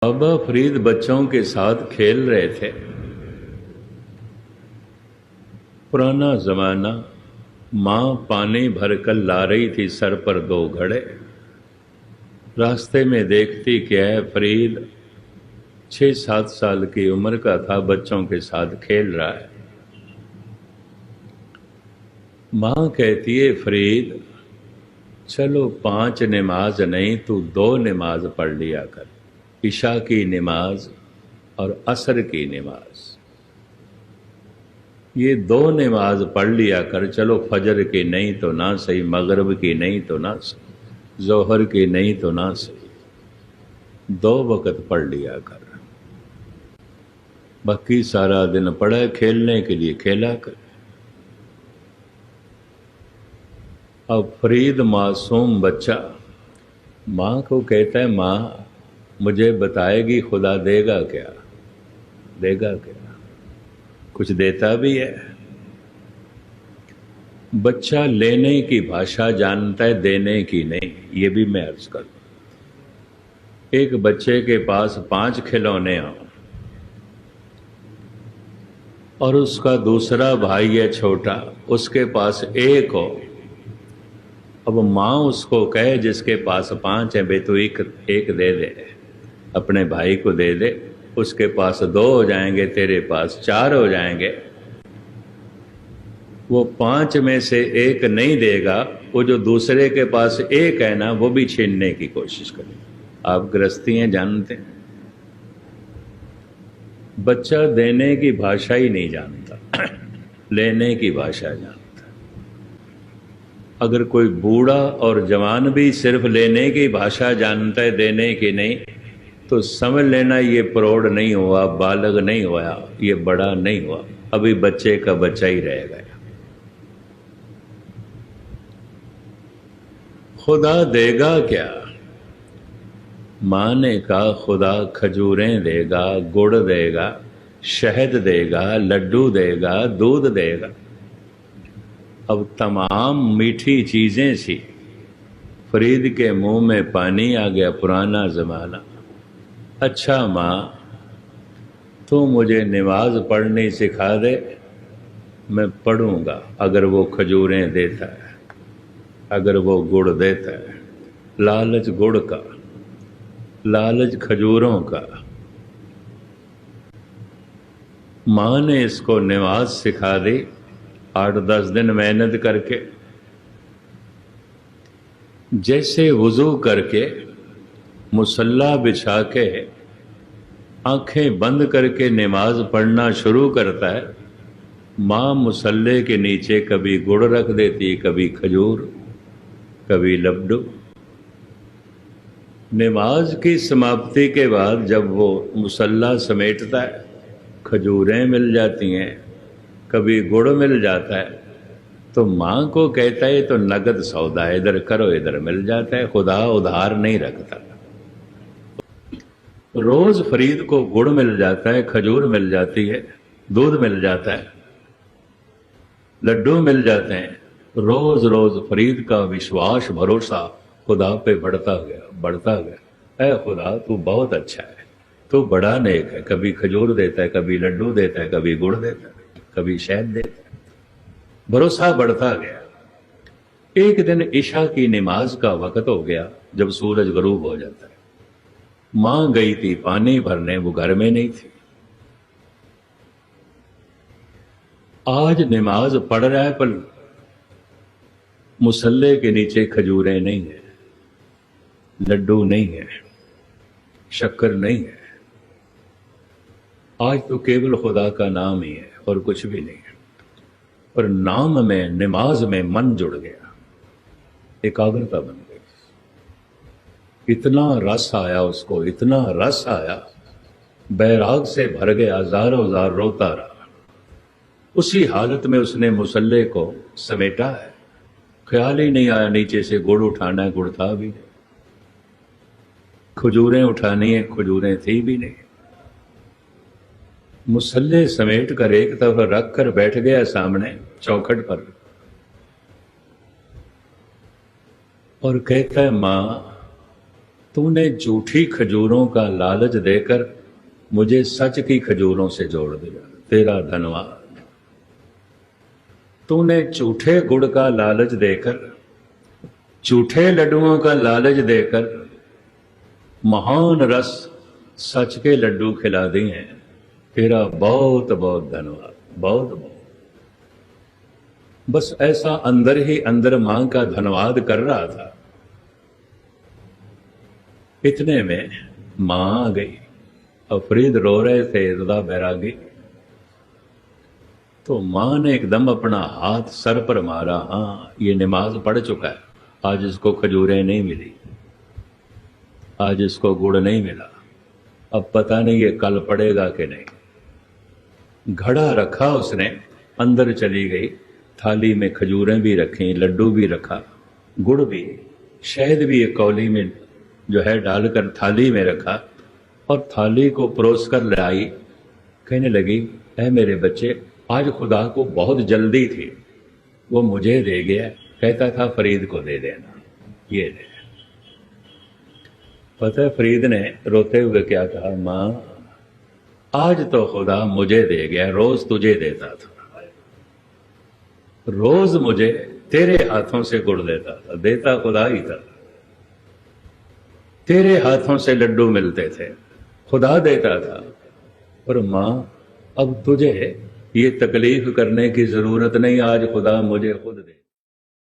बाबा फरीद बच्चों के साथ खेल रहे थे। पुराना जमाना। माँ पानी भरकर ला रही थी सर पर 2 घड़े। रास्ते में देखती क्या है, फरीद 6-7 साल की उम्र का था, बच्चों के साथ खेल रहा है। माँ कहती है, फरीद चलो 5 नमाज नहीं, तू 2 नमाज पढ़ लिया कर, इशा की नमाज और असर की नमाज। ये 2 नमाज पढ़ लिया कर। चलो फजर की नहीं तो ना सही, मगरिब की नहीं तो ना सही, जोहर की नहीं तो ना सही, 2 वक़्त पढ़ लिया कर। बाकी सारा दिन पड़ा खेलने के लिए खेला कर। अब फरीद मासूम बच्चा माँ को कहता है, माँ मुझे बताएगी खुदा देगा क्या? देगा क्या? कुछ देता भी है। बच्चा लेने की भाषा जानता है, देने की नहीं। ये भी मैं अर्ज करूं। एक बच्चे के पास 5 खिलौने हों और उसका दूसरा भाई है छोटा, उसके पास 1 हो। अब माँ उसको कहे जिसके पास 5 है, बे तू एक दे दे, अपने भाई को दे दे, उसके पास 2 हो जाएंगे, तेरे पास 4 हो जाएंगे। वो 5 में से 1 नहीं देगा, वो जो दूसरे के पास 1 है ना, वो भी छीनने की कोशिश करे। आप गृहस्थी जानते हैं, बच्चा देने की भाषा ही नहीं जानता, लेने की भाषा जानता। अगर कोई बूढ़ा और जवान भी सिर्फ लेने की भाषा जानता है, देने की नहीं, तो समझ लेना ये प्रौढ़ नहीं हुआ, बालग नहीं हुआ, ये बड़ा नहीं हुआ, अभी बच्चे का बच्चा ही रह गया। खुदा देगा क्या? माँ ने कहा, खुदा खजूरें देगा, गुड़ देगा, शहद देगा, लड्डू देगा, दूध देगा। अब तमाम मीठी चीजें सी। फरीद के मुंह में पानी आ गया। पुराना जमाना। अच्छा माँ, तू मुझे नमाज पढ़नी सिखा दे, मैं पढ़ूंगा अगर वो खजूरें देता है, अगर वो गुड़ देता है। लालच गुड़ का, लालच खजूरों का। माँ ने इसको नमाज सिखा दी। 8-10 दिन मेहनत करके, जैसे वुजू करके मुसल्ला बिछा के आंखें बंद करके नमाज पढ़ना शुरू करता है, माँ मुसल्ले के नीचे कभी गुड़ रख देती, कभी खजूर, कभी लड्डू। नमाज की समाप्ति के बाद जब वो मुसल्ला समेटता है, खजूरें मिल जाती हैं, कभी गुड़ मिल जाता है, तो माँ को कहता है तो नगद सौदा है, इधर करो इधर मिल जाता है, खुदा उधार नहीं रखता। रोज फरीद को गुड़ मिल जाता है, खजूर मिल जाती है, दूध मिल जाता है, लड्डू मिल जाते हैं। रोज रोज फरीद का विश्वास भरोसा खुदा पे बढ़ता गया। ऐ खुदा तू बहुत अच्छा है, तू बड़ा नेक है। कभी खजूर देता है, कभी लड्डू देता है, कभी गुड़ देता है, कभी शहद देता है। भरोसा बढ़ता गया। एक दिन इशा की नमाज का वक्त हो गया, जब सूरज गरूब हो जाता है। मां गई थी पानी भरने, वो घर में नहीं थी। आज नमाज पढ़ रहा है, पर मुसल्ले के नीचे खजूरें नहीं है, लड्डू नहीं है, शक्कर नहीं है। आज तो केवल खुदा का नाम ही है और कुछ भी नहीं है। पर नाम में, नमाज में मन जुड़ गया, एकाग्रता बन गई। इतना रस आया उसको, इतना रस आया, बैराग से भर गया, ज़ारो ज़ार रोता रहा। उसी हालत में उसने मुसल्ले को समेटा है। ख्याल ही नहीं आया नीचे से गुड़ उठाना है, गुड़ था भी नहीं। खजूरें उठानी है, खजूरें थी भी नहीं। मुसल्ले समेट कर एक तरफ रख कर बैठ गया सामने चौखट पर, और कहता है, माँ तूने झूठी खजूरों का लालच देकर मुझे सच की खजूरों से जोड़ दिया, तेरा धन्यवाद। तूने झूठे गुड़ का लालच देकर, झूठे लड्डुओं का लालच देकर महान रस सच के लड्डू खिला दिए हैं, तेरा बहुत बहुत धन्यवाद, बहुत बहुत। बस ऐसा अंदर ही अंदर मां का धन्यवाद कर रहा था। इतने में मां आ गई। और फरीद रो रहे थे, ज़्यादा बैरागी। तो मां ने एकदम अपना हाथ सर पर मारा, हाँ ये नमाज पढ़ चुका है, आज इसको खजूरें नहीं मिली, आज इसको गुड़ नहीं मिला, अब पता नहीं ये कल पड़ेगा कि नहीं। घड़ा रखा उसने, अंदर चली गई, थाली में खजूरें भी रखी, लड्डू भी रखा, गुड़ भी, शहद भी एक कौली में जो है डालकर थाली में रखा, और थाली को परोस कर लाई। कहने लगी, ऐ मेरे बच्चे, आज खुदा को बहुत जल्दी थी, वो मुझे दे गया, कहता था फरीद को दे देना, ये दे। पता है फरीद ने रोते हुए क्या कहा, मां आज तो खुदा मुझे दे गया, रोज तुझे देता था, रोज मुझे तेरे हाथों से गुड़ देता था, देता खुदा ही था, तेरे हाथों से लड्डू मिलते थे, खुदा देता था। पर मां अब तुझे ये तकलीफ करने की जरूरत नहीं, आज खुदा मुझे खुद दे।